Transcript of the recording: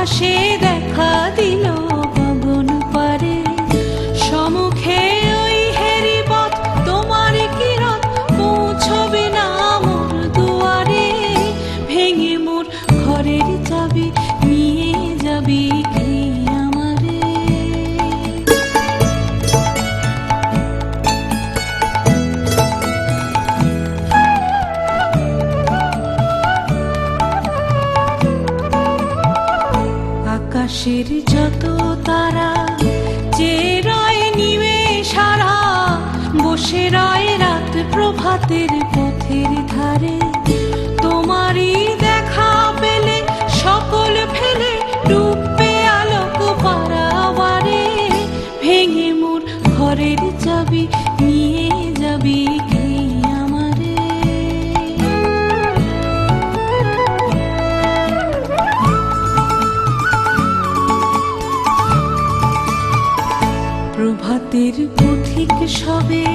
আকাশে দেখা দিল গগন পারে, সম্মুখে ওই হেরি পথ তোমার কিরণ পৌঁছবে না মোর দুয়ারে। ভেঙে মোর ঘরের চাবি নিয়ে যাবি কে আমারে? আকাশের যত তারা যে রয় নিবে সারা, বসে রয় রাত প্রভাতের পথের ধারে। তোমারই দেখা পেলে সকল ফেলে ডুববে আলোক পারাবারে। ভেঙে মোর ঘরের চাবি নিয়ে যাবি কে আমারে? প্রভাতের পথিক সবে